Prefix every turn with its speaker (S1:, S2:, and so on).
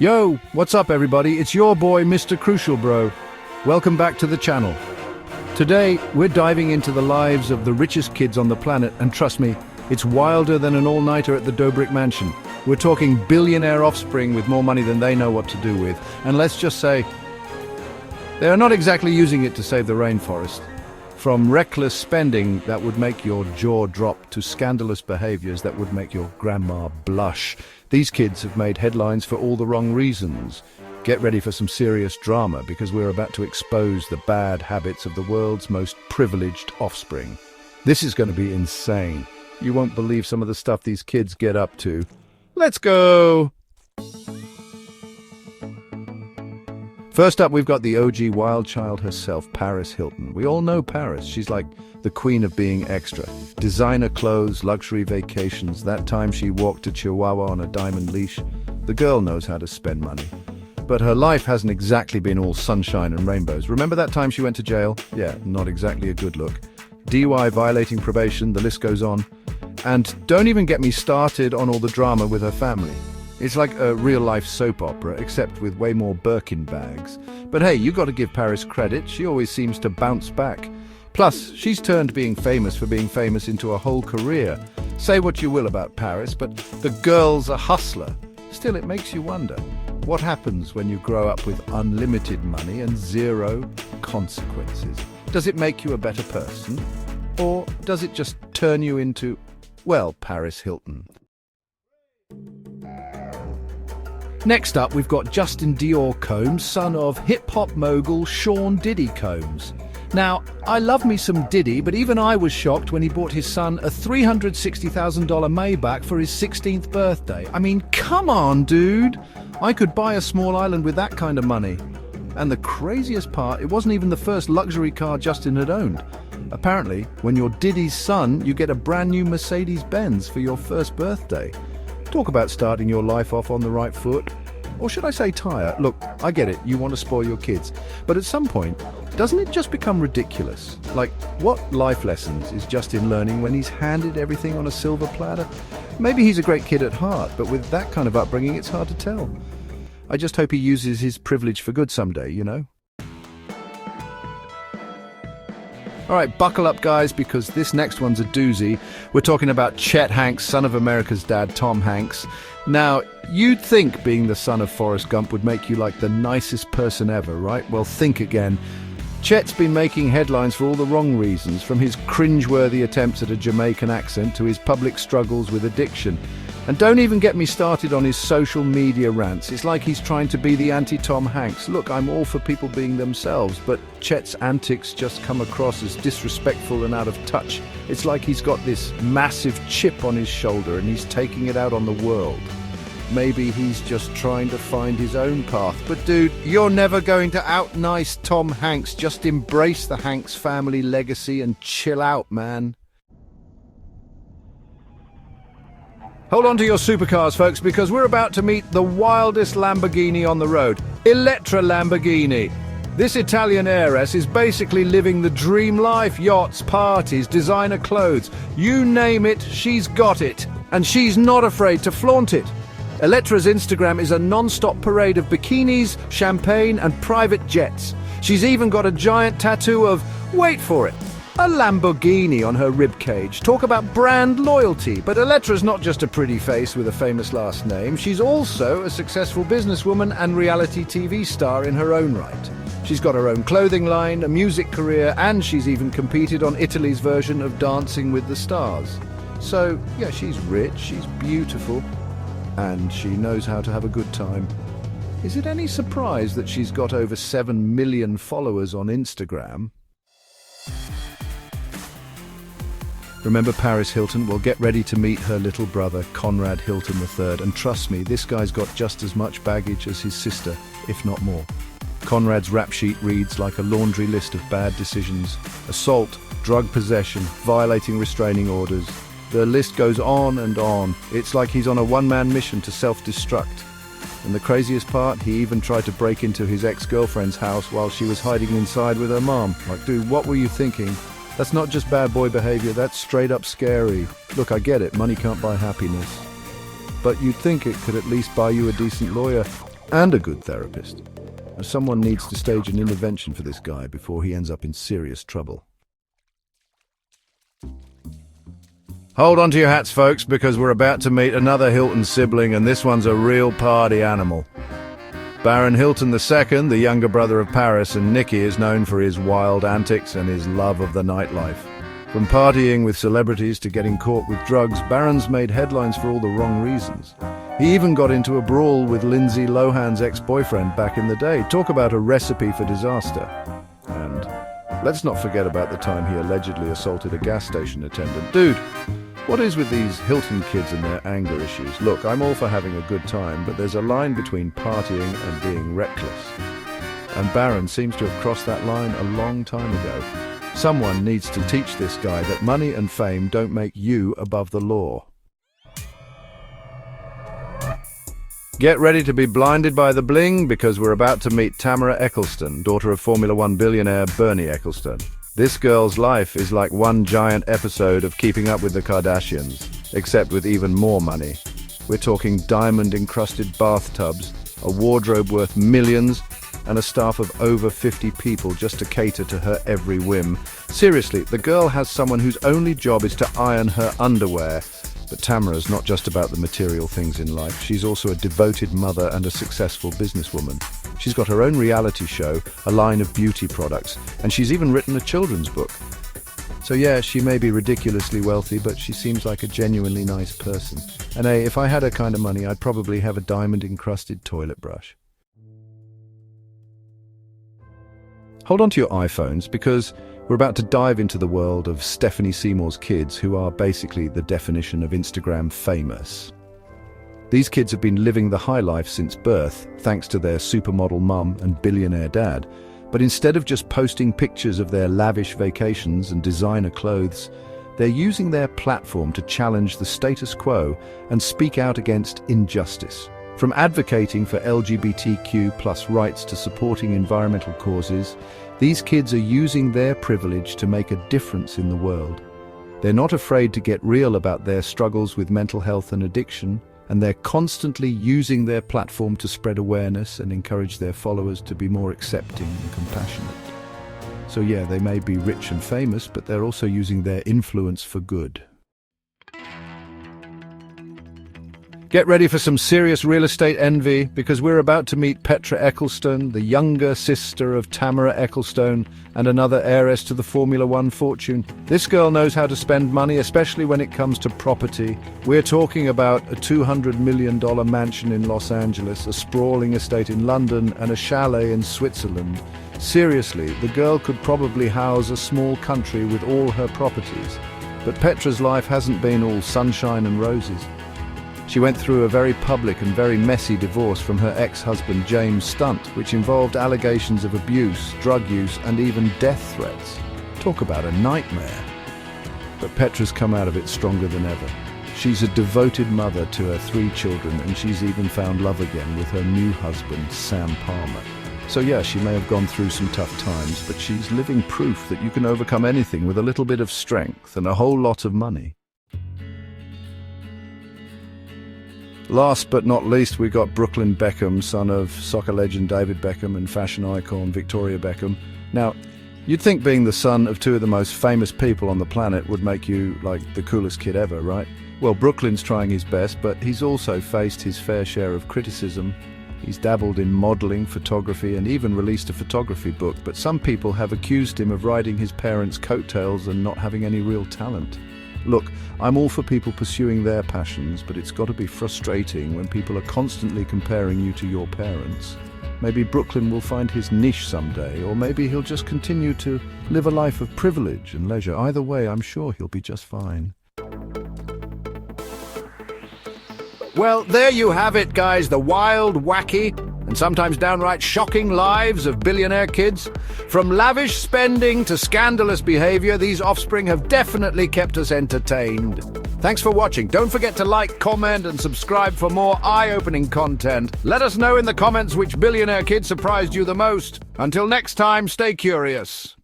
S1: Yo, what's up everybody? It's your boy, Mr. Crucial Bro. Welcome back to the channel. Today, we're diving into the lives of the richest kids on the planet, and trust me, it's wilder than an all-nighter at the Dobrik mansion. We're talking billionaire offspring with more money than they know what to do with. And let's just say, they are not exactly using it to save the rainforest. From reckless spending that would make your jaw drop to scandalous behaviors that would make your grandma blush, these kids have made headlines for all the wrong reasons. Get ready for some serious drama because we're about to expose the bad habits of the world's most privileged offspring. This is going to be insane. You won't believe some of the stuff these kids get up to. Let's go! First up, we've got the OG wild child herself, Paris Hilton. We all know Paris. She's like the queen of being extra. Designer clothes, luxury vacations. That time she walked a chihuahua on a diamond leash. The girl knows how to spend money. But her life hasn't exactly been all sunshine and rainbows. Remember that time she went to jail? Yeah, not exactly a good look. DUI violating probation, the list goes on. And don't even get me started on all the drama with her family. It's like a real-life soap opera, except with way more Birkin bags. But hey, you got to give Paris credit. She always seems to bounce back. Plus, she's turned being famous for being famous into a whole career. Say what you will about Paris, but the girl's a hustler. Still, it makes you wonder, what happens when you grow up with unlimited money and zero consequences? Does it make you a better person? Or does it just turn you into, well, Paris Hilton? Next up, we've got Justin Dior Combs, son of hip-hop mogul Sean Diddy Combs. Now, I love me some Diddy, but even I was shocked when he bought his son a $360,000 Maybach for his 16th birthday. I mean, come on, dude! I could buy a small island with that kind of money. And the craziest part, it wasn't even the first luxury car Justin had owned. Apparently, when you're Diddy's son, you get a brand new Mercedes-Benz for your first birthday. Talk about starting your life off on the right foot. Or should I say tire? Look, I get it, you want to spoil your kids. But at some point, doesn't it just become ridiculous? Like, what life lessons is Justin learning when he's handed everything on a silver platter? Maybe he's a great kid at heart, but with that kind of upbringing, it's hard to tell. I just hope he uses his privilege for good someday, you know? All right, buckle up, guys, because this next one's a doozy. We're talking about Chet Hanks, son of America's dad, Tom Hanks. Now, you'd think being the son of Forrest Gump would make you like the nicest person ever, right? Well, think again. Chet's been making headlines for all the wrong reasons, from his cringeworthy attempts at a Jamaican accent to his public struggles with addiction. And don't even get me started on his social media rants. It's like he's trying to be the anti-Tom Hanks. Look, I'm all for people being themselves, but Chet's antics just come across as disrespectful and out of touch. It's like he's got this massive chip on his shoulder and he's taking it out on the world. Maybe he's just trying to find his own path. But dude, you're never going to out-nice Tom Hanks. Just embrace the Hanks family legacy and chill out, man. Hold on to your supercars, folks, because we're about to meet the wildest Lamborghini on the road. Elettra Lamborghini. This Italian heiress is basically living the dream life. Yachts, parties, designer clothes. You name it, she's got it. And she's not afraid to flaunt it. Elettra's Instagram is a non-stop parade of bikinis, champagne, and private jets. She's even got a giant tattoo of, wait for it, a Lamborghini on her ribcage. Talk about brand loyalty. But Elettra's not just a pretty face with a famous last name. She's also a successful businesswoman and reality TV star in her own right. She's got her own clothing line, a music career, and she's even competed on Italy's version of Dancing with the Stars. So, yeah, she's rich, she's beautiful, and she knows how to have a good time. Is it any surprise that she's got over 7 million followers on Instagram? Remember Paris Hilton? Well, get ready to meet her little brother, Conrad Hilton III. And trust me, this guy's got just as much baggage as his sister, if not more. Conrad's rap sheet reads like a laundry list of bad decisions. Assault, drug possession, violating restraining orders. The list goes on and on. It's like he's on a one-man mission to self-destruct. And the craziest part, he even tried to break into his ex-girlfriend's house while she was hiding inside with her mom. Like, dude, what were you thinking? That's not just bad boy behavior, that's straight up scary. Look, I get it, money can't buy happiness. But you'd think it could at least buy you a decent lawyer. and a good therapist. Someone needs to stage an intervention for this guy before he ends up in serious trouble. Hold on to your hats, folks, because we're about to meet another Hilton sibling, and this one's a real party animal. Baron Hilton II, the younger brother of Paris, and Nicky is known for his wild antics and his love of the nightlife. From partying with celebrities to getting caught with drugs, Baron's made headlines for all the wrong reasons. He even got into a brawl with Lindsay Lohan's ex-boyfriend back in the day. Talk about a recipe for disaster. And let's not forget about the time he allegedly assaulted a gas station attendant. Dude, what is with these Hilton kids and their anger issues? Look, I'm all for having a good time, but there's a line between partying and being reckless. And Baron seems to have crossed that line a long time ago. Someone needs to teach this guy that money and fame don't make you above the law. Get ready to be blinded by the bling, because we're about to meet Tamara Eccleston, daughter of Formula One billionaire Bernie Eccleston. This girl's life is like one giant episode of Keeping Up with the Kardashians, except with even more money. We're talking diamond-encrusted bathtubs, a wardrobe worth millions, and a staff of over 50 people just to cater to her every whim. Seriously, the girl has someone whose only job is to iron her underwear. But Tamara's not just about the material things in life. She's also a devoted mother and a successful businesswoman. She's got her own reality show, a line of beauty products, and she's even written a children's book. So yeah, she may be ridiculously wealthy, but she seems like a genuinely nice person. And hey, if I had her kind of money, I'd probably have a diamond-encrusted toilet brush. Hold on to your iPhones, because we're about to dive into the world of Stephanie Seymour's kids, who are basically the definition of Instagram famous. These kids have been living the high life since birth, thanks to their supermodel mum and billionaire dad. But instead of just posting pictures of their lavish vacations and designer clothes, they're using their platform to challenge the status quo and speak out against injustice. From advocating for LGBTQ+ rights to supporting environmental causes, these kids are using their privilege to make a difference in the world. They're not afraid to get real about their struggles with mental health and addiction, and they're constantly using their platform to spread awareness and encourage their followers to be more accepting and compassionate. So yeah, they may be rich and famous, but they're also using their influence for good. Get ready for some serious real estate envy, because we're about to meet Petra Eccleston, the younger sister of Tamara Eccleston and another heiress to the Formula One fortune. This girl knows how to spend money, especially when it comes to property. We're talking about a $200 million mansion in Los Angeles, a sprawling estate in London, and a chalet in Switzerland. Seriously, the girl could probably house a small country with all her properties. But Petra's life hasn't been all sunshine and roses. She went through a very public and very messy divorce from her ex-husband James Stunt, which involved allegations of abuse, drug use, and even death threats. Talk about a nightmare. But Petra's come out of it stronger than ever. She's a devoted mother to her 3 children, and she's even found love again with her new husband, Sam Palmer. So yeah, she may have gone through some tough times, but she's living proof that you can overcome anything with a little bit of strength and a whole lot of money. Last but not least, we got Brooklyn Beckham, son of soccer legend David Beckham and fashion icon Victoria Beckham. Now, you'd think being the son of 2 of the most famous people on the planet would make you, like, the coolest kid ever, right? Well, Brooklyn's trying his best, but he's also faced his fair share of criticism. He's dabbled in modeling, photography, and even released a photography book, but some people have accused him of riding his parents' coattails and not having any real talent. Look, I'm all for people pursuing their passions, but it's got to be frustrating when people are constantly comparing you to your parents. Maybe Brooklyn will find his niche someday, or maybe he'll just continue to live a life of privilege and leisure. Either way, I'm sure he'll be just fine. Well, there you have it, guys. The wild, wacky, and sometimes downright shocking lives of billionaire kids. From lavish spending to scandalous behavior, these offspring have definitely kept us entertained. Thanks for watching. Don't forget to like, comment, and subscribe for more eye-opening content. Let us know in the comments which billionaire kid surprised you the most. Until next time, stay curious.